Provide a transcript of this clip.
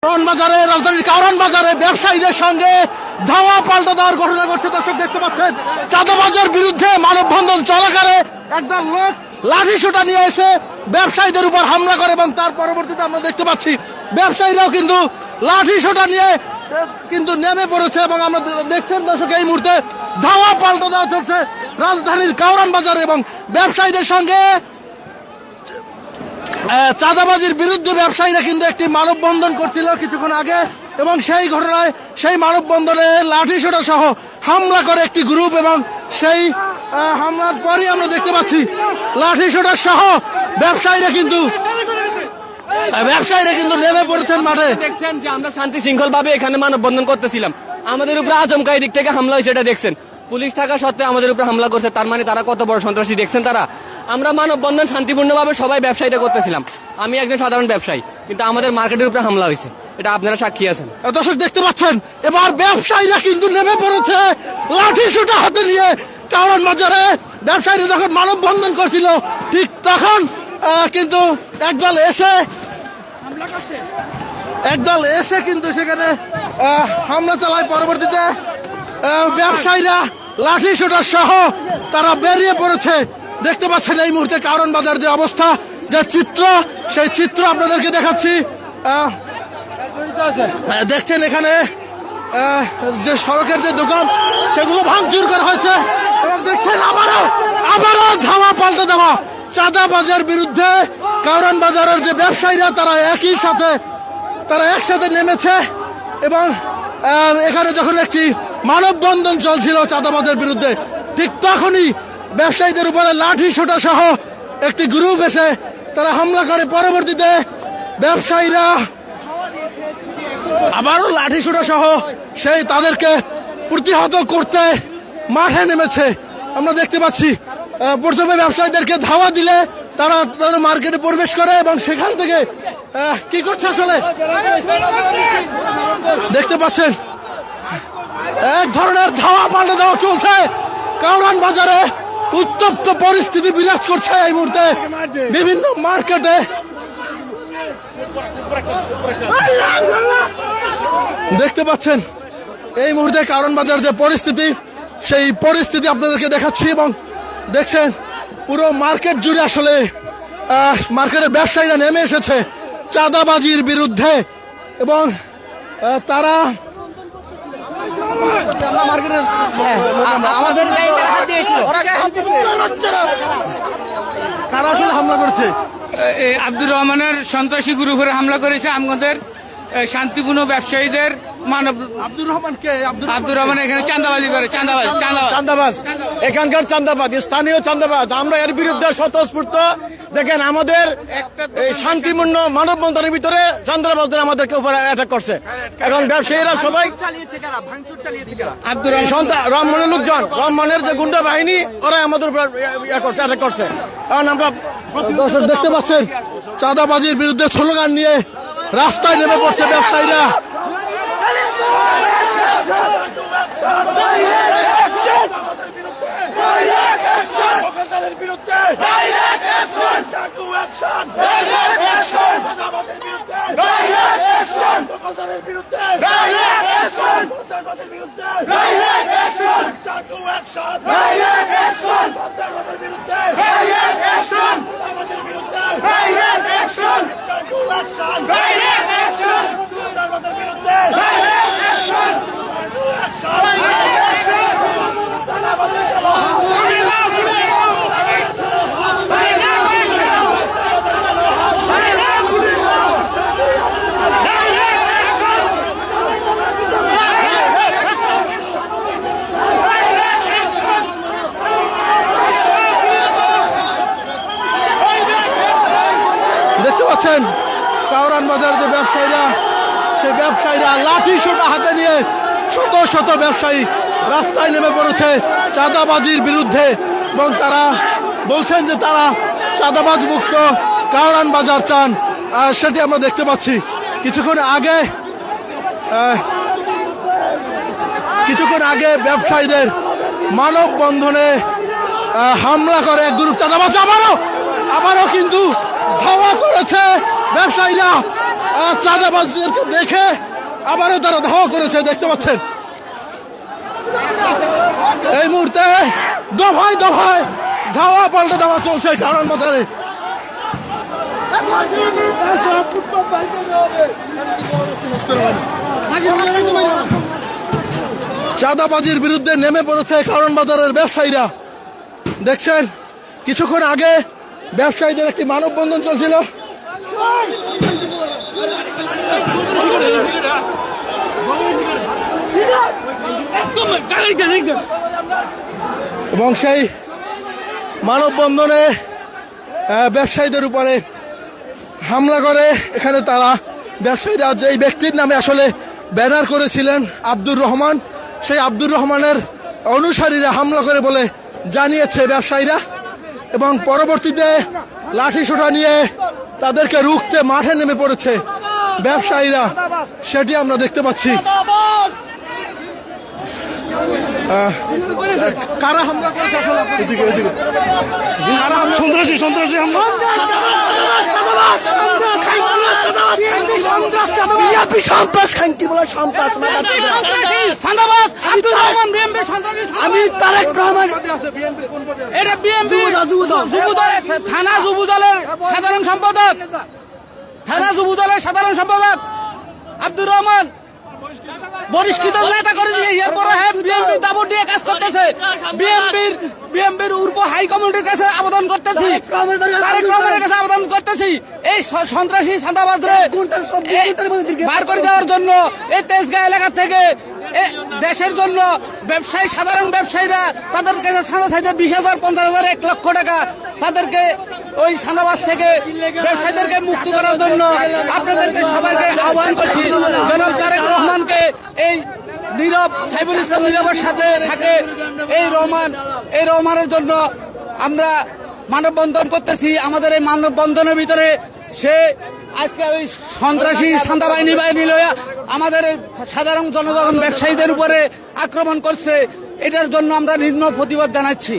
কারওয়ান বাজারে, রাজধানীর কারওয়ান বাজারে ব্যবসায়ীদের সঙ্গে ধাওয়া পাল্টা দেওয়ার ঘটনা ঘটছে। দর্শক দেখতে পাচ্ছেন, চাঁদাবাজের বিরুদ্ধে মানববন্ধন চলাকালে একদল লোক লাঠি সোঁটা নিয়ে এসে ব্যবসায়ীদের উপর হামলা করে এবং তার পরবর্তীতে আমরা দেখতে পাচ্ছি ব্যবসায়ীরাও কিন্তু লাঠি সোঁটা নিয়ে কিন্তু নেমে পড়েছে এবং আমরা দেখছেন দর্শক এই মুহূর্তে ধাওয়া পাল্টা দেওয়া চলছে রাজধানীর কারওয়ান বাজারে এবং ব্যবসায়ীদের সঙ্গে চাঁদাবাজির বিরুদ্ধে ব্যবসায়ীরা কিন্তু একটি মানববন্ধন করছিল কিছুক্ষণ আগে এবং সেই ঘটনায় সেই মানববন্ধনে লাঠিসোঁটা সহ হামলা করে একটি গ্রুপ এবং সেই হামলার পরই আমরা দেখতে পাচ্ছি লাঠিসোঁটা সহ ব্যবসায়ীরা কিন্তু নেমে পড়েছেন মাঠে। দেখছেন যে আমরা শান্তি শৃঙ্খল ভাবে এখানে মানববন্ধন করতেছিলাম, আমাদের উপরে আচমকাই দিক থেকে হামলা হয়েছে, এটা দেখছেন। পুলিশ থাকা সত্ত্বেও আমাদের উপরে হামলা করছে, তার মানে তারা কত বড় সন্ত্রাসী দেখছেন তারা। আমরা মানববন্ধন শান্তিপূর্ণভাবে সবাই ব্যবসায়ীরা করতেছিলাম, আমি একজন সাধারণ ব্যবসায়ী, কিন্তু আমাদের মার্কেটের উপরে হামলা হয়েছে, এটা আপনারা সাক্ষী আছেন। দর্শক দেখতে পাচ্ছেন এবার ব্যবসায়ীরা কিন্তু নেমে পড়েছে লাঠিসোঁটা হাতে নিয়ে। কারওয়ান বাজারে ব্যবসায়ীরা যখন মানববন্ধন করছিল ঠিক তখন কিন্তু একদল এসে কিন্তু সেখানে হামলা চালায়। পরবর্তীতে ব্যবসায়ীরা লাঠিসোঁটা সহ তারা বেরিয়ে পড়েছে। দেখতে পাচ্ছেন এই মুহূর্তে কারওয়ান বাজার যে অবস্থা, যে চিত্র, সেই চিত্র আপনাদেরকে দেখাচ্ছি। দেখছেন এখানে যে সড়কের যে দোকান সেগুলো ভাঙচুর করা হয়েছে এবং দেখছেন আবারও ধাওয়া পাল্টে দেওয়া চাঁদাবাজের বিরুদ্ধে। কারওয়ান বাজারের যে ব্যবসায়ীরা তারা একসাথে নেমেছে এবং এখানে যখন একটি মানববন্ধন চলছিল চাঁদাবাজের বিরুদ্ধে ঠিক তখনই ব্যবসায়ীদের উপরে লাঠিসোঁটা সহ একটি গ্রুপ এসে তারা হামলা করে। পরবর্তীতে ব্যবসায়ীরা আবারও লাঠিসোঁটা সহ সেই তাদেরকে প্রতিহত করতে মাঠে নেমেছে। আমরা দেখতে পাচ্ছি প্রথমে ব্যবসায়ীদেরকে ধাওয়া দিলে তারা তাদের মার্কেটে প্রবেশ করে এবং সেখান থেকে কি করছে আসলে দেখতে পাচ্ছেন এক ধরনের ধাওয়া পাল্টে দেওয়া চলছে। কারওয়ান বাজারে উত্তপ্ত পরিস্থিতি বিরাজ করছে এই মুহূর্তে বিভিন্ন মার্কেটে। দেখতে পাচ্ছেন এই মুহূর্তে কারওয়ান বাজার যে পরিস্থিতি, সেই পরিস্থিতি আপনাদেরকে দেখাচ্ছি এবং দেখছেন পুরো মার্কেট জুড়ে আসলে মার্কেটের ব্যবসায়ীরা নেমে এসেছে চাঁদাবাজির বিরুদ্ধে এবং তারা কারা আসলে হামলা করেছে? আব্দুর রহমানের সন্ত্রাসী গ্রুপের হামলা করেছে আমাদের শান্তিপূর্ণ ব্যবসায়ীদের। আব্দুর রহমান কে? আব্দুর রহমান এখানে চাঁদাবাজি করে, চাঁদাবাজ, এখানকার চাঁদাবাজ, স্থানীয় চাঁদাবাজ। আমরা এর বিরুদ্ধে স্বতঃস্ফূর্ত। দেখেন আমাদের শান্তিপূর্ণ মানববন্ধনের ভিতরে চাঁদাবাজরা আমাদেরকে উপরে অ্যাটাক করছে। এখন ব্যবসায়ীরা সবাই আব্দুর রহমানের লোকজন, রহমানের যে গুন্ডা বাহিনী, ওরা আমাদের উপর অ্যাটাক করছে। কারণ আমরা দর্শক দেখতে পাচ্ছেন চাঁদাবাজির বিরুদ্ধে স্লোগান নিয়ে রাস্তায় নেমে পড়ছে ব্যবসায়ীরা। দেখতে পাচ্ছেন কারওয়ান বাজার যে ব্যবসায়ীরা, সেই ব্যবসায়ীরা লাঠিসোঁটা হাতে নিয়ে শত শত ব্যবসায়ী রাস্তায় নেমে পড়েছে চাঁদাবাজির বিরুদ্ধে এবং তারা বলছেন যে তারা চাঁদাবাজ মুক্ত কারওয়ান বাজার চান। সেটি আমরা দেখতে পাচ্ছি। কিছুক্ষণ আগে ব্যবসায়ীদের মানববন্ধনে হামলা করে এক গ্রুপ চাঁদাবাজ। আবারও কিন্তু ধাওয়া করেছে ব্যবসায়ীরা। চাঁদাবাজদেরকে দেখে আবারও তারা ধাওয়া করেছে, দেখতে পাচ্ছেন। এই মুহূর্তে দফায় দফায় ধাওয়া পাল্টা ধাওয়া চলছে কারণ বাজারে। চাঁদাবাজির বিরুদ্ধে নেমে পড়েছে কারণ বাজারের ব্যবসায়ীরা। দেখছেন কিছুক্ষণ আগে ব্যবসায়ীদের একটি মানববন্ধন চলছিল। এবং সেই মানববন্ধনে ব্যবসায়ীদের উপরে হামলা করে। এখানে তারা ব্যবসায়ীরা যে ব্যক্তির নামে আসলে ব্যানার করেছিলেন আব্দুর রহমান, সেই আব্দুর রহমানের অনুসারীরা হামলা করে বলে জানিয়েছে ব্যবসায়ীরা, এবং পরবর্তীতে লাঠিসোঁটা নিয়ে তাদেরকে রুখতে মাঠে নেমে পড়েছে ব্যবসায়ীরা, সেটি আমরা দেখতে পাচ্ছি। কারা হামলা করেছে আসলে? সন্ত্রাসী সন্ত্রাসী হামলা। আমি তারেক রহমান, এটা বিএমপি থানা যুবদলের সাধারণ সম্পাদক, থানা যুবদলের সাধারণ সম্পাদক আব্দুর রহমান বহিষ্কৃত নেতা করে দিয়ে এরপরে বিএমপি দাবর দিয়ে কাজ করতেছে। বিএমপির উর্ব হাই কমিটির কাছে আবেদন করতেছি, তারেক রহমানের কাছে আবেদন করতেছি এই সন্ত্রাসী চাঁদাবাজরে বার করে দেওয়ার জন্য। এই তেজগাঁ এলাকা থেকে দেশের জন্য ব্যবসায়ী, সাধারণ ব্যবসায়ীরা তাদের কাছে চাঁদা চাইতে 20,000, 50,000, 1 লক্ষ টাকা, তাদেরকে ওই চাঁদাবাজ থেকে ব্যবসায়ীদেরকে মুক্তি করার জন্য আপনাদেরকে সবাইকে আহ্বান করছি। জনাব তারেক রহমানকে, এই নীরব সাইফুল ইসলাম নীরবের সাথে থাকে এই রহমানের জন্য আমরা মানববন্ধন করতেছি। আমাদের এই মানববন্ধনের ভিতরে সে আজকে ওই সন্ত্রাসী চাঁদা বাহিনী লইয়া আমাদের সাধারণ জনগণ ব্যবসায়ীদের উপরে আক্রমণ করছে। এটার জন্য আমরা নিম্ন প্রতিবাদ জানাচ্ছি।